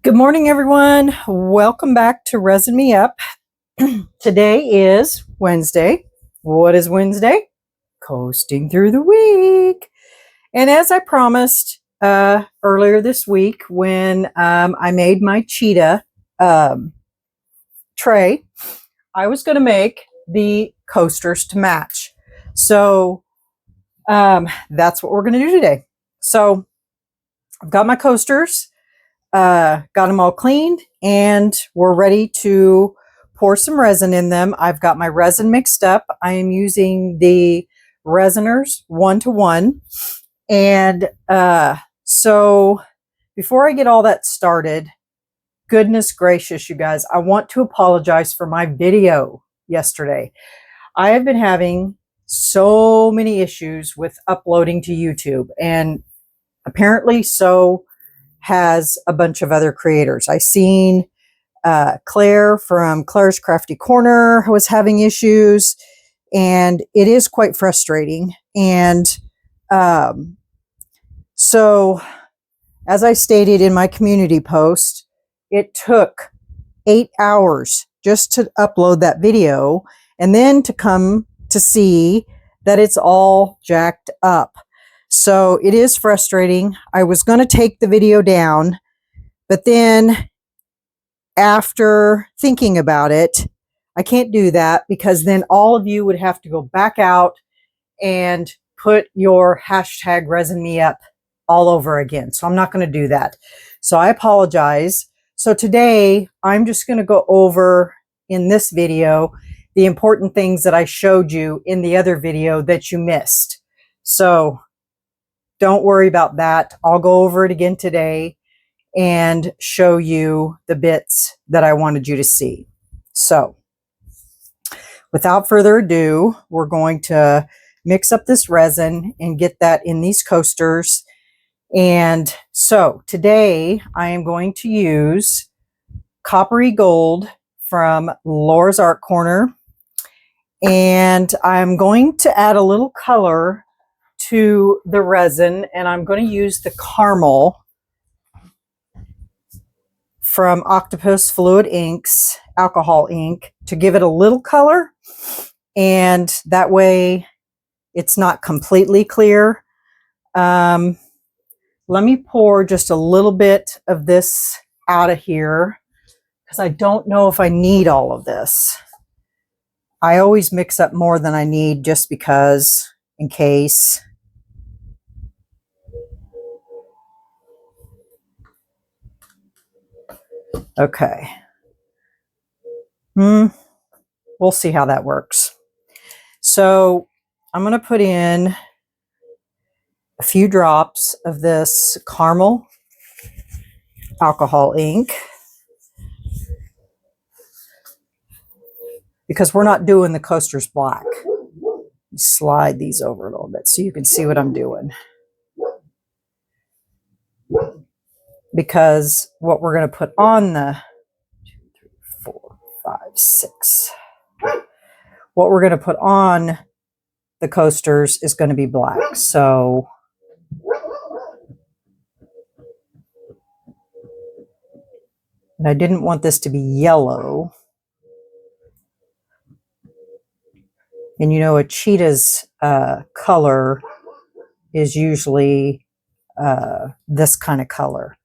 Good morning, everyone. Welcome back to Resin Me Up. Today is Wednesday. What is Wednesday? Coasting through the week. And as I promised earlier this week when I made my cheetah tray, I was going to make the coasters to match. So that's what we're going to do today. So I've got my coasters. Got them all cleaned and we're ready to pour some resin in them. I've got my resin mixed up. I am using the RESINERS 1-to-1. And so before I get all that started, goodness gracious, you guys, I want to apologize for my video yesterday. I have been having so many issues with uploading to YouTube, and apparently so has a bunch of other creators. I seen Claire from Claire's Crafty Corner was having issues, and it is quite frustrating. And so as I stated in my community post, it took 8 hours just to upload that video and then to come to see that it's all jacked up. So it is frustrating. I was going to take the video down, but then after thinking about it, I can't do that because then all of you would have to go back out and put your hashtag resin me up all over again. So I'm not going to do that. So I apologize. So today I'm just going to go over in this video the important things that I showed you in the other video that you missed. So don't worry about that. I'll go over it again today and show you the bits that I wanted you to see. So without further ado, we're going to mix up this resin and get that in these coasters. And so today I am going to use Coppery Gold from Laura's Art Corner. And I'm going to add a little color to the resin, and I'm going to use the caramel from Octopus Fluid Inks alcohol ink to give it a little color, and that way it's not completely clear. Let me pour just a little bit of this out of here because I don't know if I need all of this. I always mix up more than I need just because, in case. Okay. We'll see how that works. So I'm going to put in a few drops of this caramel alcohol ink because we're not doing the coasters black. Slide these over a little bit so you can see what I'm doing. Because what we're going to put on the 2, 3, 4, 5, 6. What we're going to put on the coasters is going to be black. So and I didn't want this to be yellow. And you know, a cheetah's color is usually this kind of color.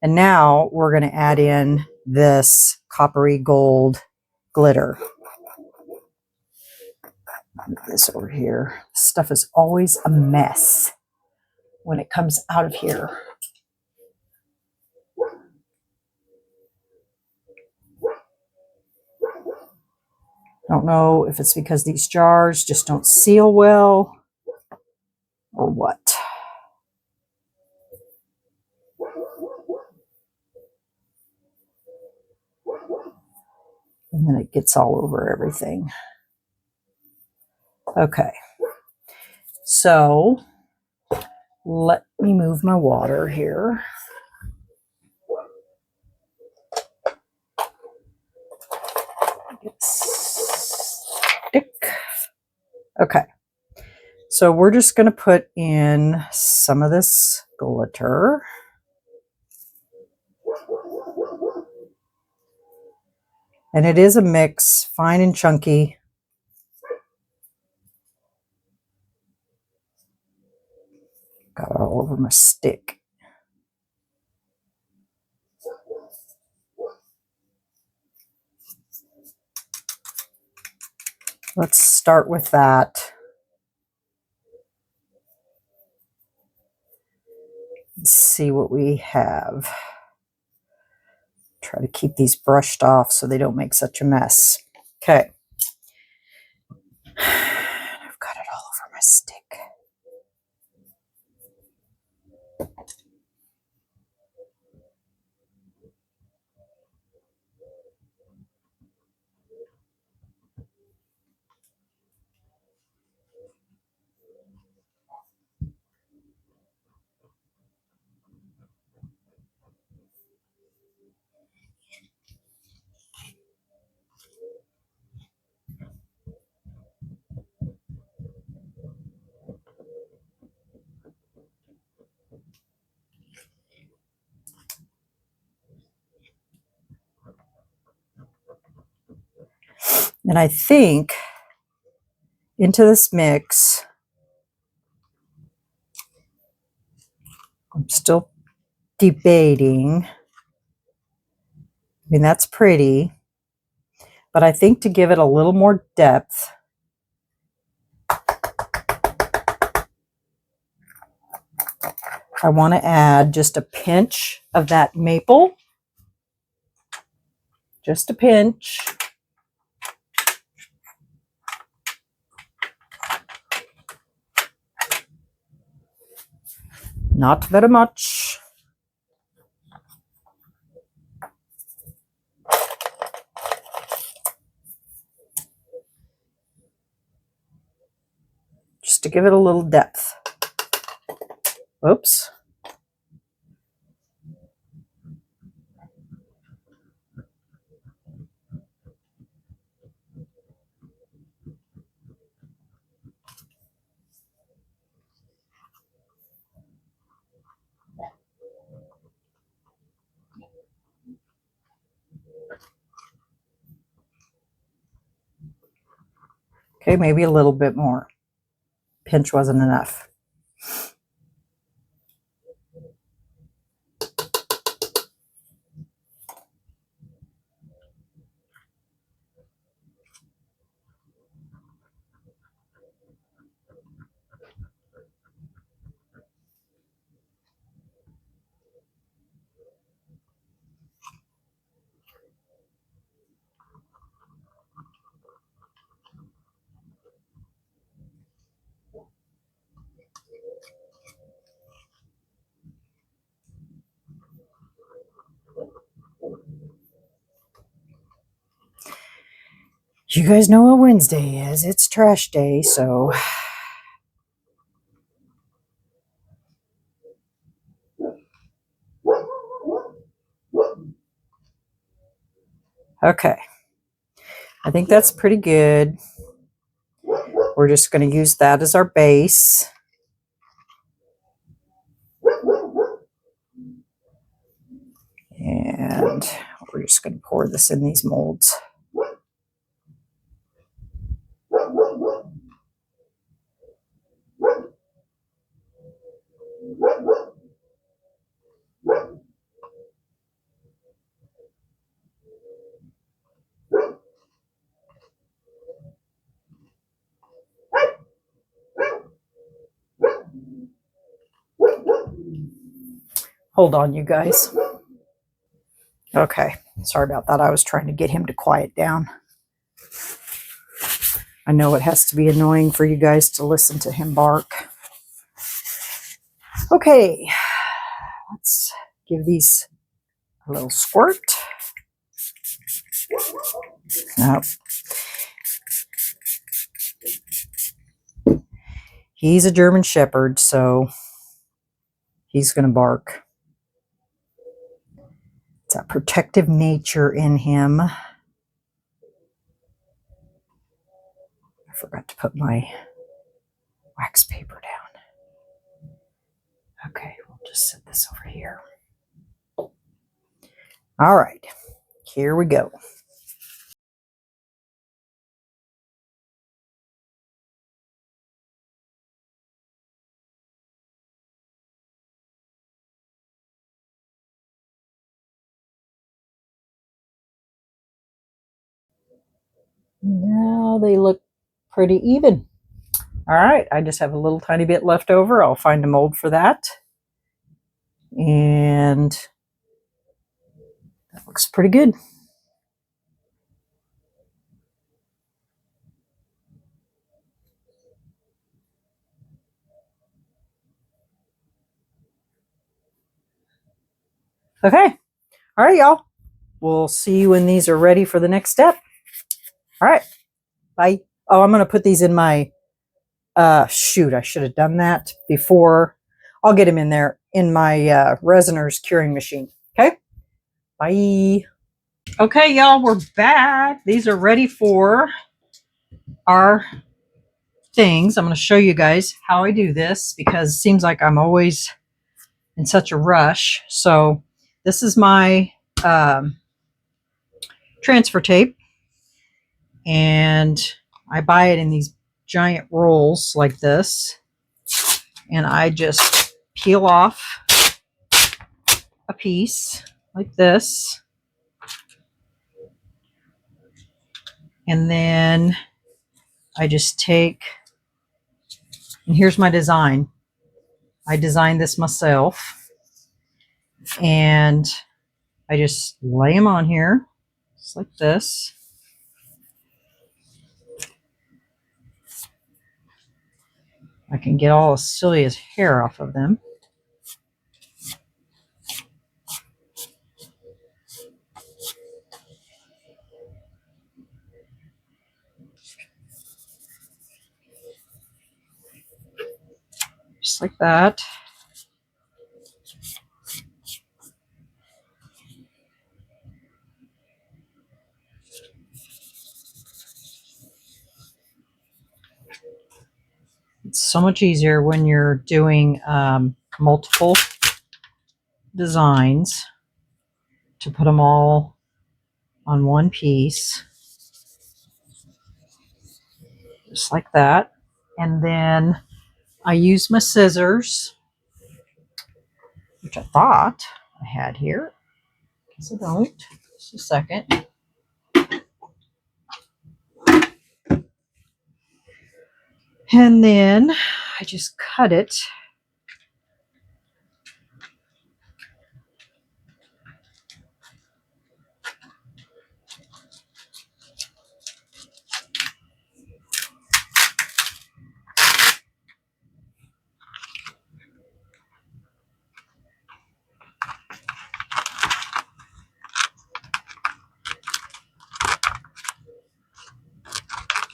And now we're going to add in this coppery gold glitter. Move this over here. This stuff is always a mess when it comes out of here. I don't know if it's because these jars just don't seal well or what. And then it gets all over everything. Okay, so let me move my water here. Stick. Okay, so we're just going to put in some of this glitter. And it is a mix, fine and chunky. Got it all over my stick. Let's start with that. Let's see what we have. Try to keep these brushed off so they don't make such a mess. Okay. I've got it all over my stick. And I think into this mix, I'm still debating. I mean, that's pretty, but I think to give it a little more depth, I want to add just a pinch of that maple. Just a pinch. Not very much. Just to give it a little depth. Oops. Okay, maybe a little bit more. Pinch wasn't enough. You guys know what Wednesday is. It's trash day, so. Okay. I think that's pretty good. We're just going to use that as our base. And we're just going to pour this in these molds. Hold on, you guys. Okay, sorry about that. I was trying to get him to quiet down. I know it has to be annoying for you guys to listen to him bark. Okay, let's give these a little squirt. Nope. He's a German Shepherd, so he's going to bark. It's that protective nature in him. I forgot to put my wax paper down. Okay, we'll just set this over here. All right, here we go. Now they look pretty even. All right, I just have a little tiny bit left over. I'll find a mold for that. And that looks pretty good. Okay. All right, y'all. We'll see you when these are ready for the next step. All right. Bye. Oh, I'm going to put these in my, shoot, I should have done that before. I'll get them in there in my RESINERS curing machine. Okay. Bye. Okay, y'all, we're back. These are ready for our things. I'm going to show you guys how I do this because it seems like I'm always in such a rush. So this is my transfer tape, and I buy it in these giant rolls like this, and I just peel off a piece like this, and then I just take, and here's my design. I designed this myself, and I just lay them on here just like this. I can get all of Celia's hair off of them. Just like that. It's so much easier when you're doing multiple designs to put them all on one piece, just like that. And then I use my scissors, which I thought I had here. Guess I don't. Just a second. And then I just cut it.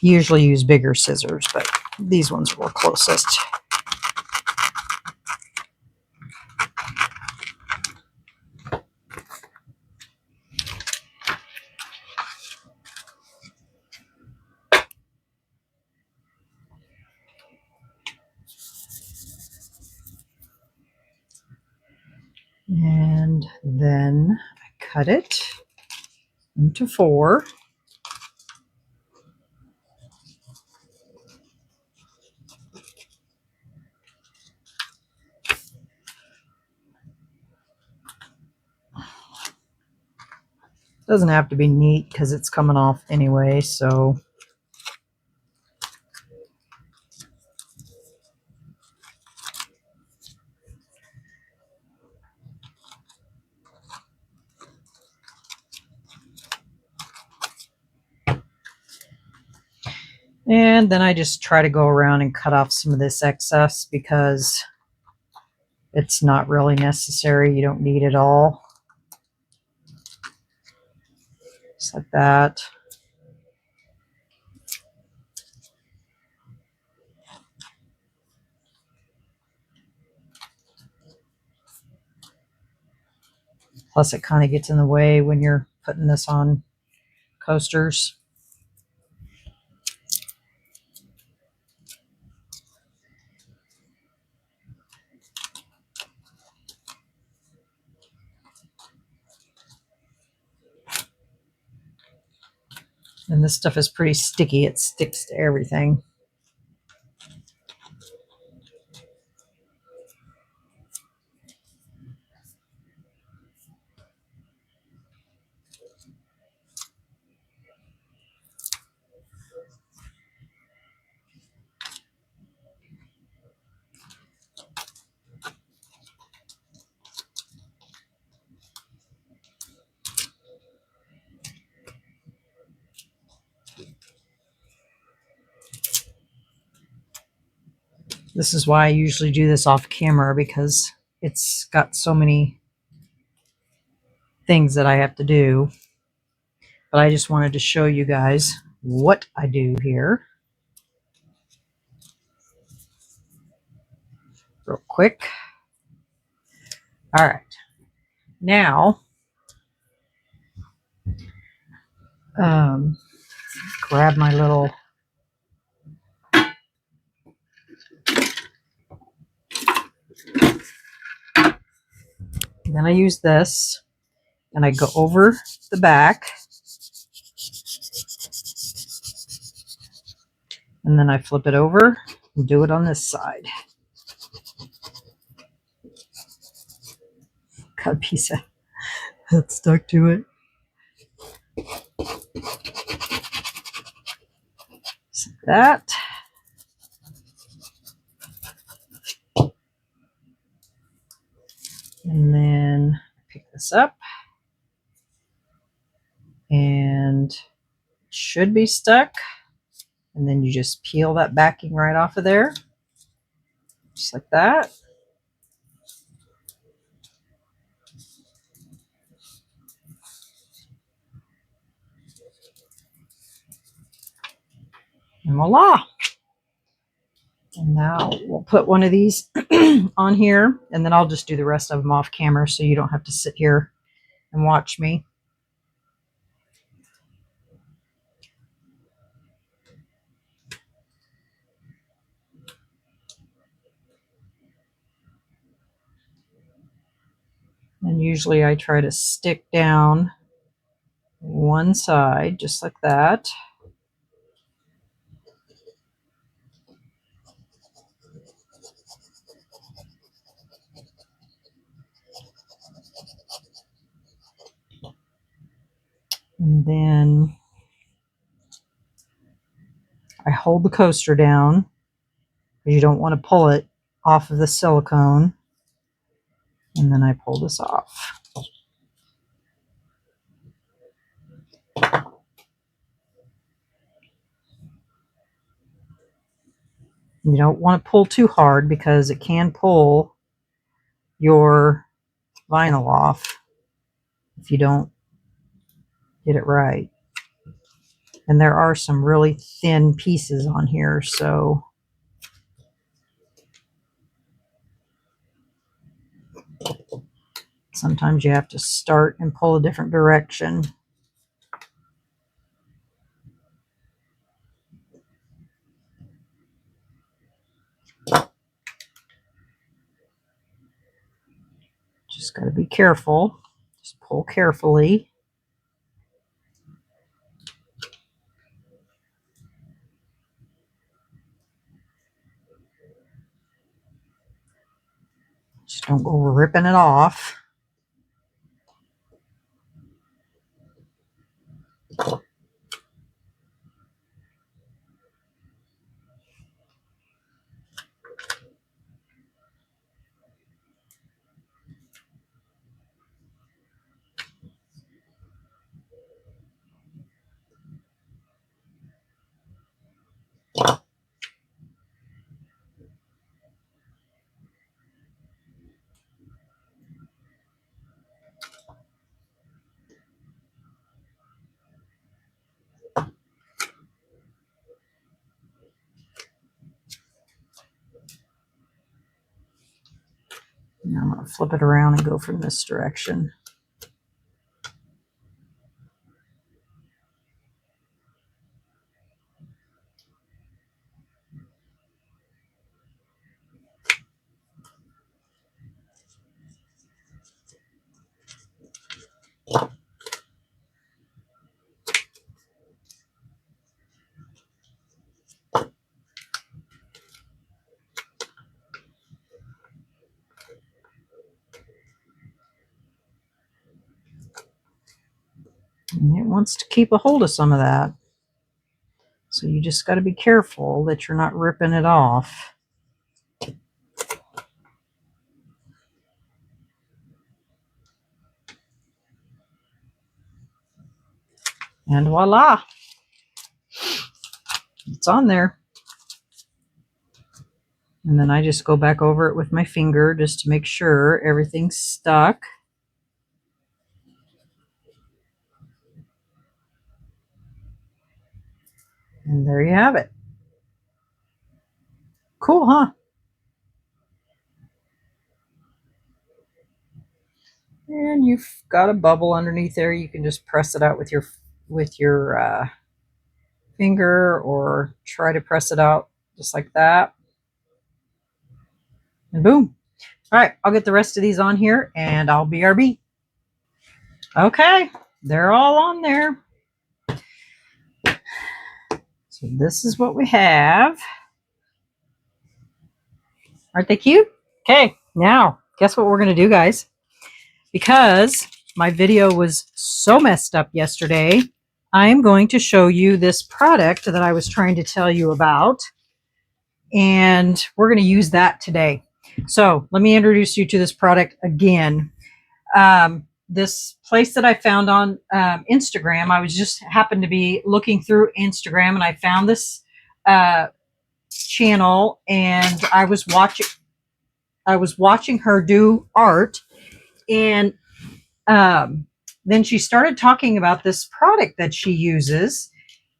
Usually use bigger scissors, but these ones were closest. And then I cut it into 4. Doesn't have to be neat because it's coming off anyway, so and then I just try to go around and cut off some of this excess because it's not really necessary. You don't need it all. Just like that. Plus it kind of gets in the way when you're putting this on coasters. And this stuff is pretty sticky. It sticks to everything. This is why I usually do this off camera, because it's got so many things that I have to do. But I just wanted to show you guys what I do here real quick. All right, now grab my little then I use this and I go over the back, and then I flip it over and do it on this side. Got a piece of that stuck to it. So that. And then pick this up, and it should be stuck. And then you just peel that backing right off of there, just like that. And voila. And now we'll put one of these on here, and then I'll just do the rest of them off camera so you don't have to sit here and watch me. And usually I try to stick down one side just like that. And then I hold the coaster down because you don't want to pull it off of the silicone. And then I pull this off. You don't want to pull too hard because it can pull your vinyl off if you don't get it right. And there are some really thin pieces on here, so sometimes you have to start and pull a different direction. Just got to be careful. Just pull carefully. Just don't go ripping it off. Now I'm going to flip it around and go from this direction. And it wants to keep a hold of some of that. So you just got to be careful that you're not ripping it off. And voila, it's on there. And then I just go back over it with my finger just to make sure everything's stuck. And there you have it. Cool, huh? And you've got a bubble underneath there. You can just press it out with your finger, or try to press it out just like that. And boom. All right, I'll get the rest of these on here and I'll BRB. Okay, they're all on there. So this is what we have. Aren't they cute? Okay, now guess what we're going to do, guys? Because my video was so messed up yesterday, I'm going to show you this product that I was trying to tell you about. And we're going to use that today. So let me introduce you to this product again. This place that I found on Instagram, I was just happened to be looking through Instagram and I found this channel, and I was watching her do art, and then she started talking about this product that she uses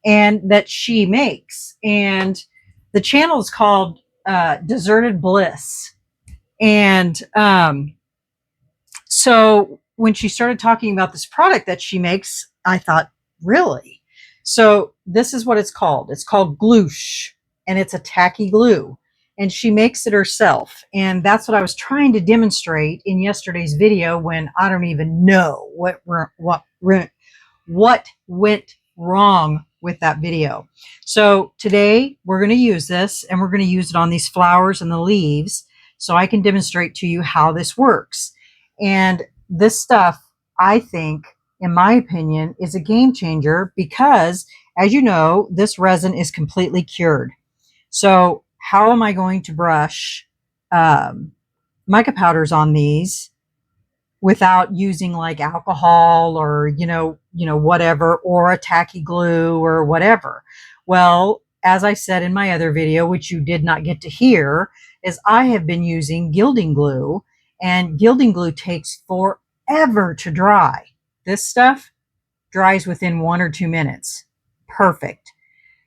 and that she makes, and the channel is called Deserted Bliss. And so when she started talking about this product that she makes, I thought, really? So this is what it's called. It's called Gloosh, and it's a tacky glue. And she makes it herself. And that's what I was trying to demonstrate in yesterday's video, when I don't even know what went wrong with that video. So today we're going to use this, and we're going to use it on these flowers and the leaves, so I can demonstrate to you how this works. And this stuff, I think, in my opinion, is a game changer, because, as you know, this resin is completely cured. So how am I going to brush mica powders on these without using like alcohol or, whatever, or a tacky glue or whatever? Well, as I said in my other video, which you did not get to hear, is I have been using gilding glue, and gilding glue takes forever to dry. This stuff dries within 1 or 2 minutes. Perfect.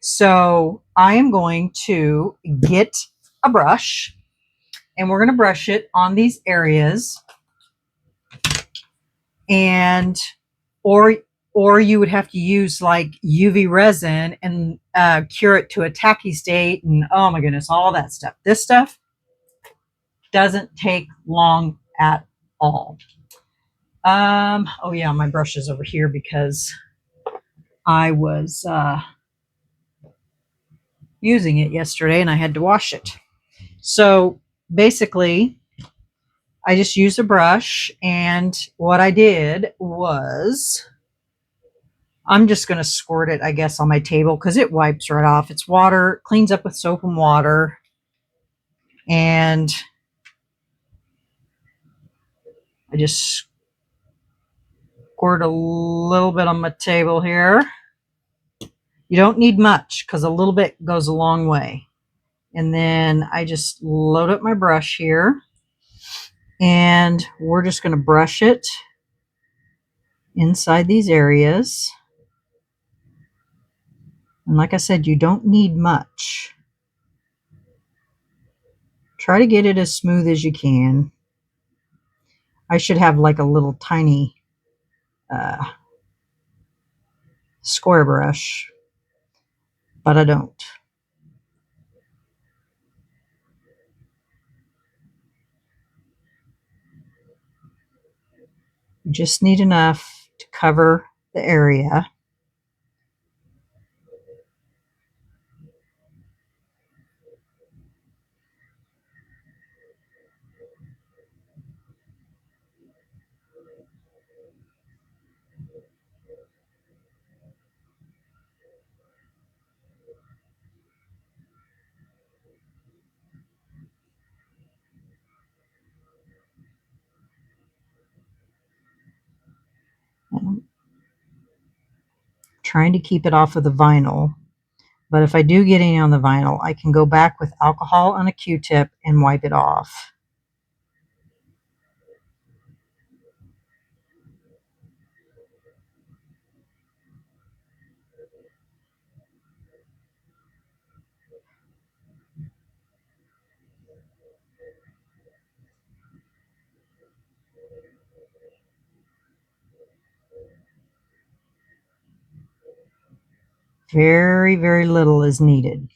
So I am going to get a brush, and we're going to brush it on these areas. And or you would have to use like UV resin and cure it to a tacky state, and oh my goodness, all that stuff. This stuff doesn't take long at all. Oh yeah, my brush is over here because I was using it yesterday and I had to wash it. So basically, I just used a brush, and what I did was, I'm just going to squirt it, I guess, on my table because it wipes right off. It's water, cleans up with soap and water. And I just squirt a little bit on my table here. You don't need much because a little bit goes a long way. And then I just load up my brush here, and we're just going to brush it inside these areas. And like I said, you don't need much. Try to get it as smooth as you can. I should have like a little tiny square brush, but I don't. You just need enough to cover the area. I'm trying to keep it off of the vinyl, But if I do get any on the vinyl, I can go back with alcohol on a Q-tip and wipe it off. Very, very little is needed.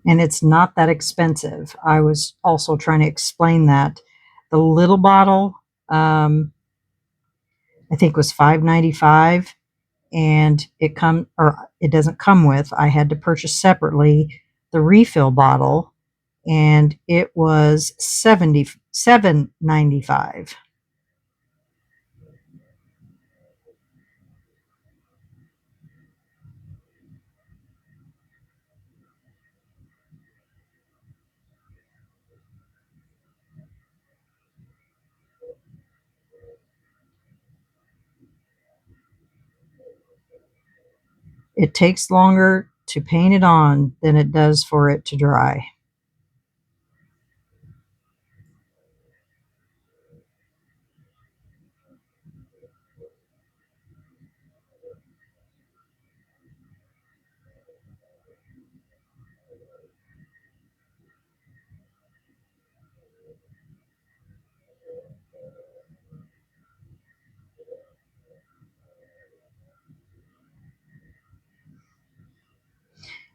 And it's not that expensive. I was also trying to explain that. The little bottle, I think was $5.95, and it doesn't come with. I had to purchase separately the refill bottle, and it was $7.95. It takes longer to paint it on than it does for it to dry.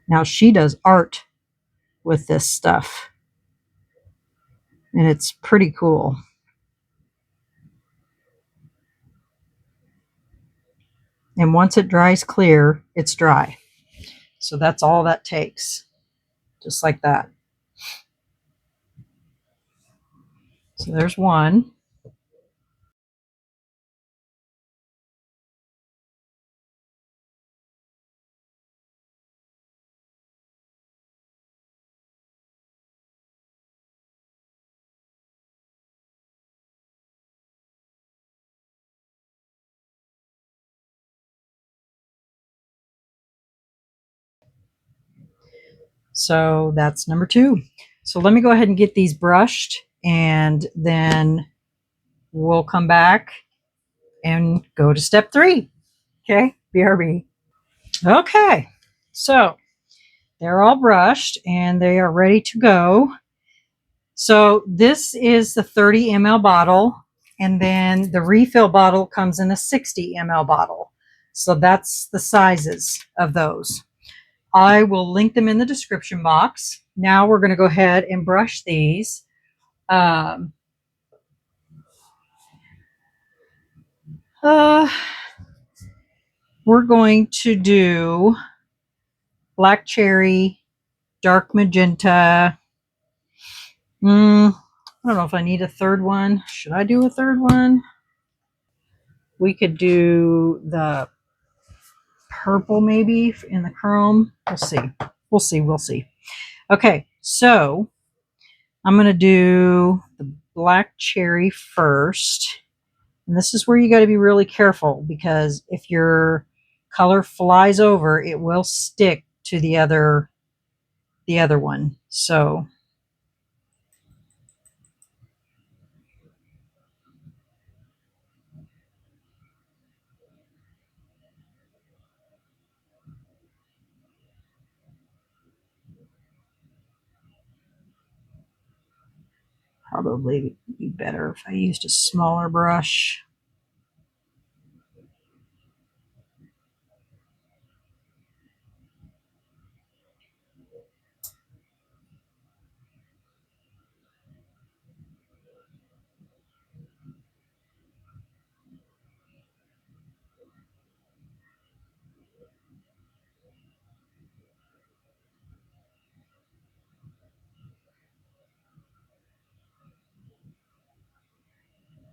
Now she does art with this stuff, and it's pretty cool. And once it dries clear, it's dry. So that's all that takes. Just like that. So there's one. So that's number 2. So let me go ahead and get these brushed, and then we'll come back and go to step 3. Okay, BRB. Okay, so they're all brushed and they are ready to go. So this is the 30 ml bottle, and then the refill bottle comes in a 60 ml bottle. So that's the sizes of those. I will link them in the description box. Now we're going to go ahead and brush these. Um, we're going to do black cherry, dark magenta. I don't know if I need a third one. Should I do a third one? We could do the purple maybe in the chrome. We'll see. We'll see. We'll see. Okay, so I'm going to do the black cherry first. And this is where you got to be really careful, because if your color flies over, it will stick to the other one. So probably be better if I used a smaller brush.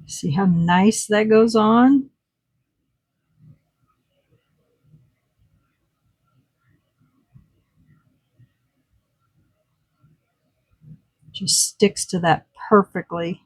See how nice that goes on? Just sticks to that perfectly.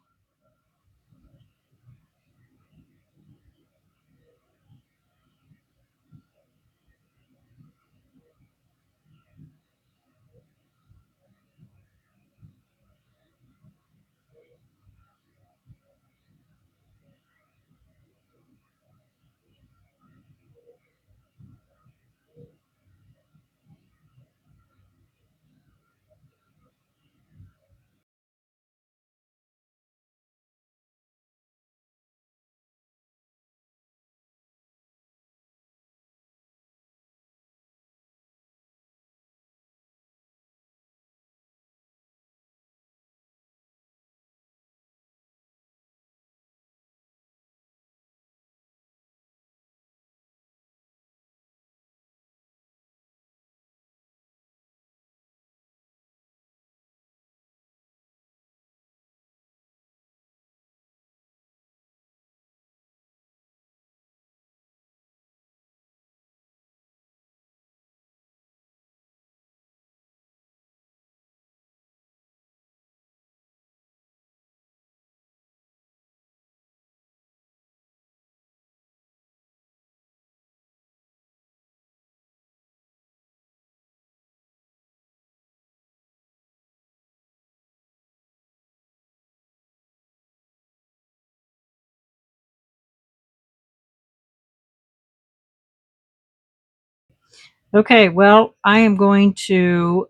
Okay, well, I am going to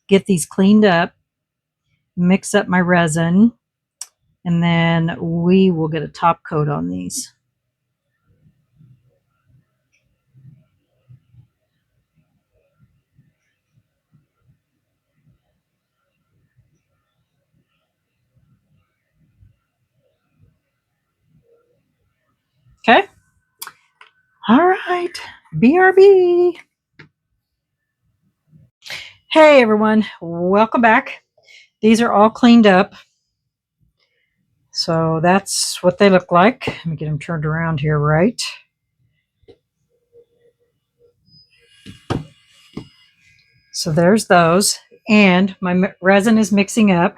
get these cleaned up, mix up my resin, and then we will get a top coat on these. Okay. All right. BRB. Hey, everyone. Welcome back. These are all cleaned up. So that's what they look like. Let me get them turned around here, right? So there's those. And my resin is mixing up.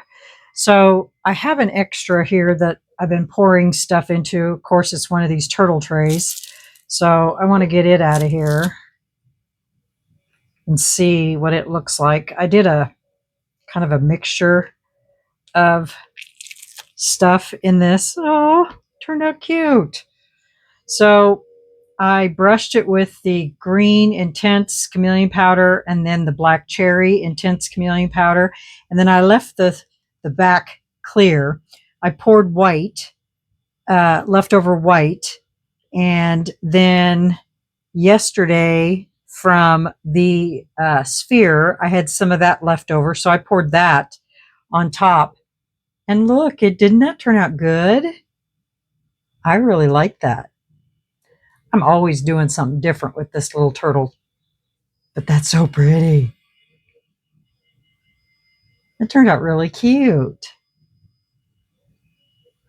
So I have an extra here that I've been pouring stuff into. Of course, it's one of these turtle trays. So I want to get it out of here and see what it looks like. I did a kind of a mixture of stuff in this. Oh, turned out cute. So I brushed it with the green intense chameleon powder and then the black cherry intense chameleon powder. And then I left the back clear. I poured white, leftover white. And then yesterday from the sphere, I had some of that left over. So I poured that on top. And look, didn't that turn out good? I really like that. I'm always doing something different with this little turtle, but that's so pretty. It turned out really cute.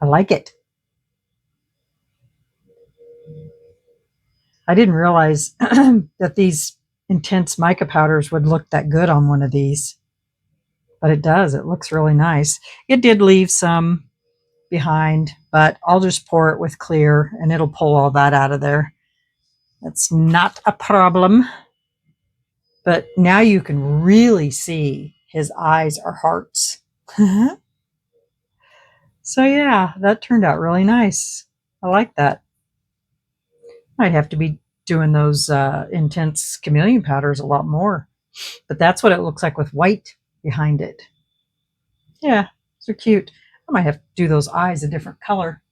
I like it. I didn't realize that these intense mica powders would look that good on one of these, but it does. It looks really nice. It did leave some behind, but I'll just pour it with clear and it'll pull all that out of there. That's not a problem. But now you can really see his eyes are hearts. So yeah, that turned out really nice. I like that. I'd have to be doing those intense chameleon powders a lot more. But that's what it looks like with white behind it. Yeah, they're cute. I might have to do those eyes a different color.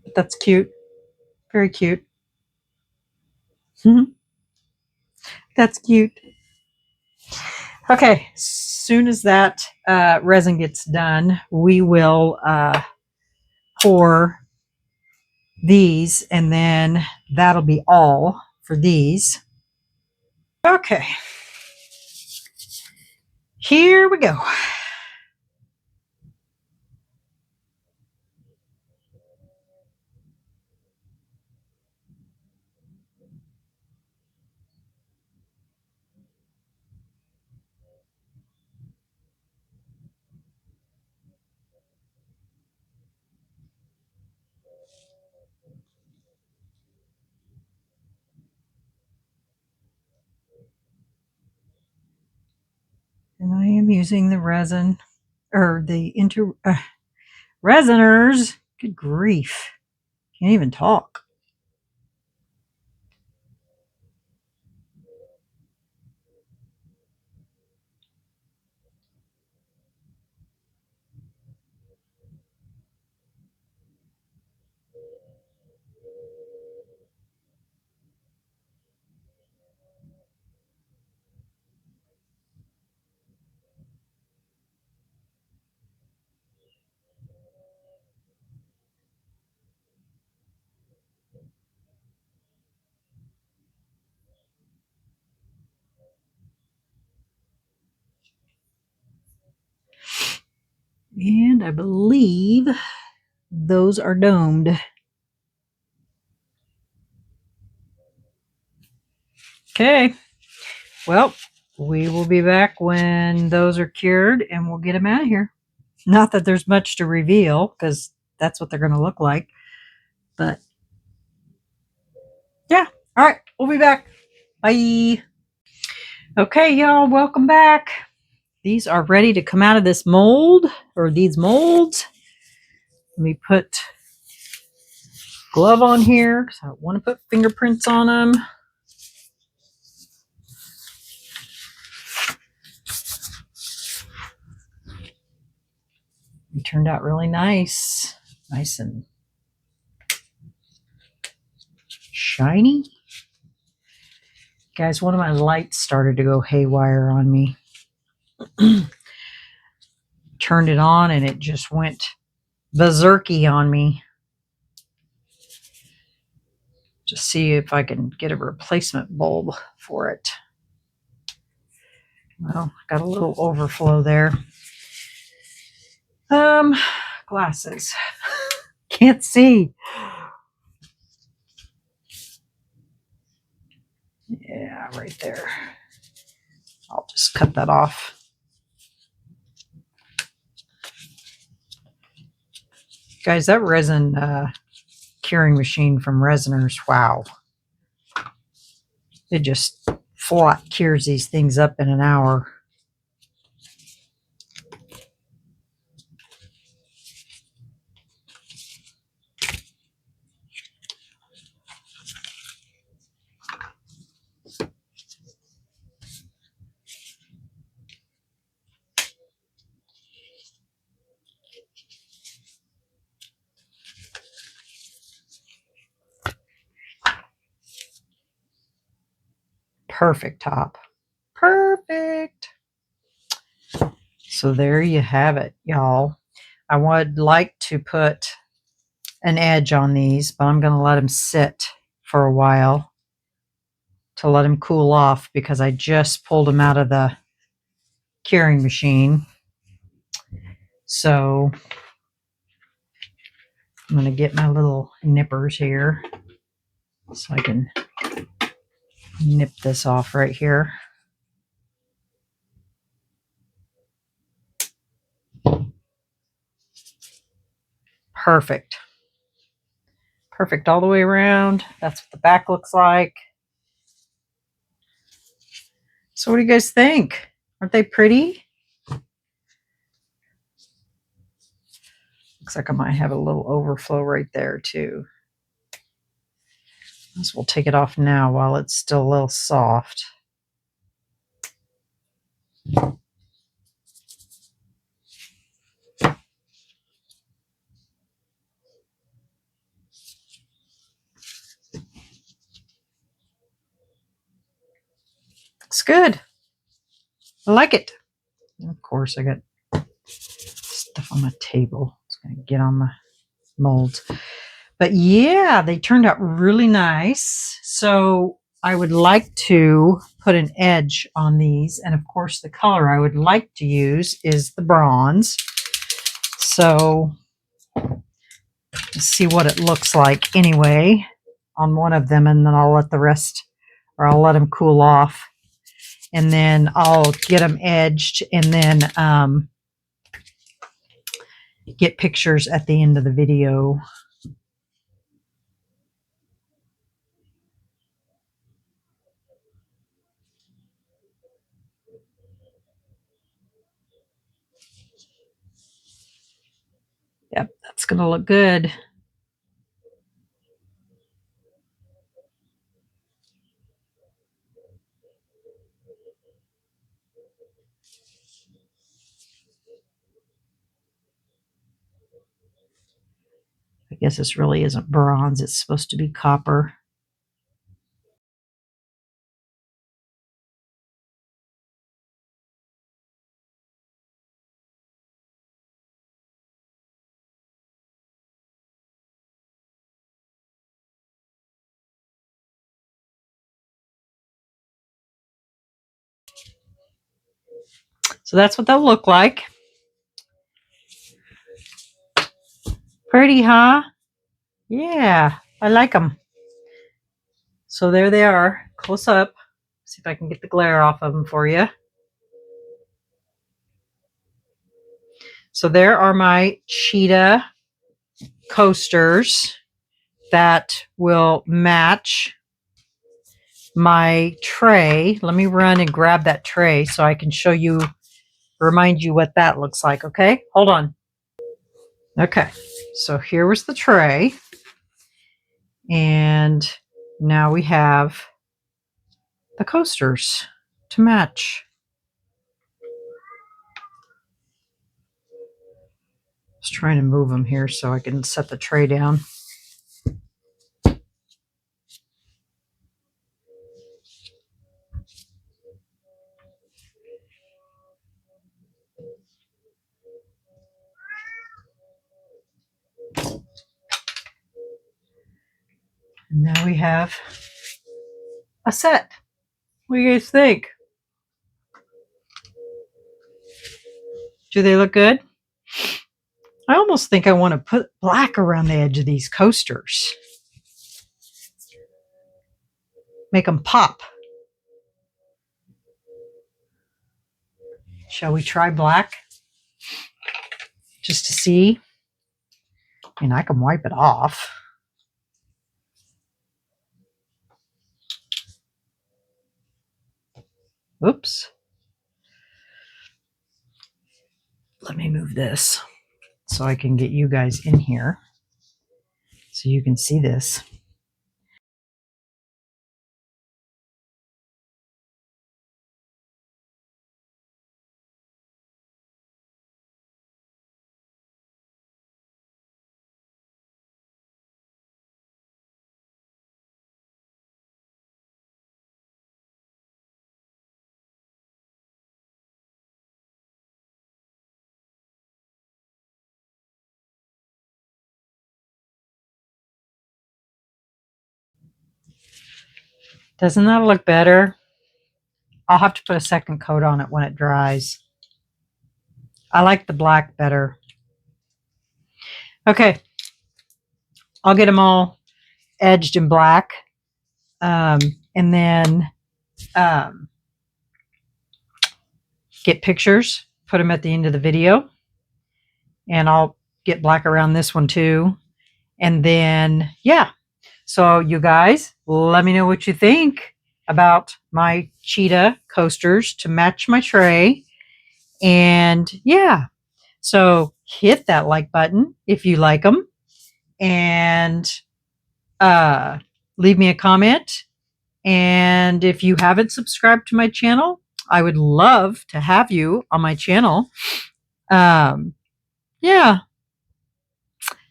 But that's cute. Very cute. That's cute. Okay, as soon as that resin gets done, we will pour these, and then that'll be all for these. Okay, here we go. I'm using the resin, or the resiners. Good grief. Can't even talk. And I believe those are domed. Okay. Well, we will be back when those are cured and we'll get them out of here. Not that there's much to reveal because that's what they're going to look like. But yeah. All right. We'll be back. Bye. Okay, y'all. Welcome back. These are ready to come out of this mold, or these molds. Let me put glove on here because I don't want to put fingerprints on them. It turned out really nice. Nice and shiny. Guys, one of my lights started to go haywire on me. Turned it on and it just went berserky on me. Just see if I can get a replacement bulb for it. Well, got a little overflow there. Glasses. Can't see. Yeah, right there. I'll just cut that off. Guys, that resin curing machine from Resiners, wow. It just flat cures these things up in an hour. Perfect top. Perfect. So there you have it, y'all. I would like to put an edge on these, but I'm going to let them sit for a while to let them cool off because I just pulled them out of the curing machine. So I'm going to get my little nippers here so I can nip this off right here. Perfect. Perfect all the way around. That's what the back looks like. So what do you guys think? Aren't they pretty? Looks like I might have a little overflow right there too. So we'll take it off now while it's still a little soft. Looks good. I like it. And of course, I got stuff on my table. It's going to get on my molds. But yeah, they turned out really nice. So I would like to put an edge on these. And of course, the color I would like to use is the bronze. So let's see what it looks like anyway on one of them. And then I'll let the rest, or I'll let them cool off. And then I'll get them edged and then get pictures at the end of the video. It's going to look good. I guess this really isn't bronze. It's supposed to be copper. So that's what they'll look like. Pretty, huh? Yeah, I like them. So there they are, close up. See if I can get the glare off of them for you. So there are my cheetah coasters that will match my tray. Let me run and grab that tray so I can show you, remind you what that looks like, okay? Hold on. Okay, so here was the tray. And now we have the coasters to match. Just trying to move them here so I can set the tray down. And now we have a set. What do you guys think? Do they look good? I almost think I want to put black around the edge of these coasters. Make them pop. Shall we try black? Just to see. And I can wipe it off. Oops. Let me move this so I can get you guys in here so you can see this. Doesn't that look better? I'll have to put a second coat on it when it dries. I like the black better. Okay. I'll get them all edged in black. And then get pictures, put them at the end of the video. And I'll get black around this one too. And then, yeah. So you guys, let me know what you think about my cheetah coasters to match my tray. And yeah, so hit that like button if you like them. And leave me a comment. And if you haven't subscribed to my channel, I would love to have you on my channel. Yeah.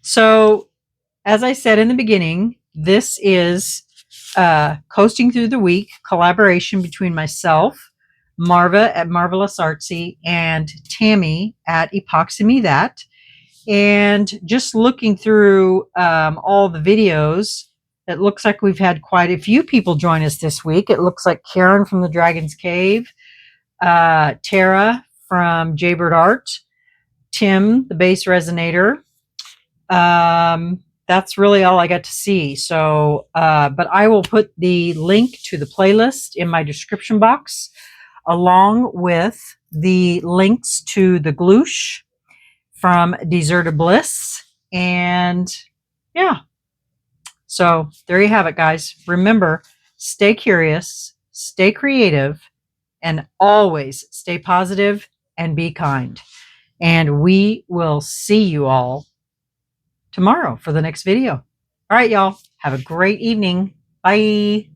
So as I said in the beginning, this is Coasting Through the Week collaboration between myself, Marva at Marvelous Artsy, and Tammy at EPOXY Me That. And just looking through all the videos, it looks like we've had quite a few people join us this week. It looks like Karen from the Dragon's Cave, Tara from Jaybird Art, Tim, the Base Resonator. That's really all I got to see. So, but I will put the link to the playlist in my description box, along with the links to the glouche from Deserted Bliss. And yeah, so there you have it, guys. Remember, stay curious, stay creative, and always stay positive and be kind. And we will see you all tomorrow for the next video. All right, y'all. Have a great evening. Bye.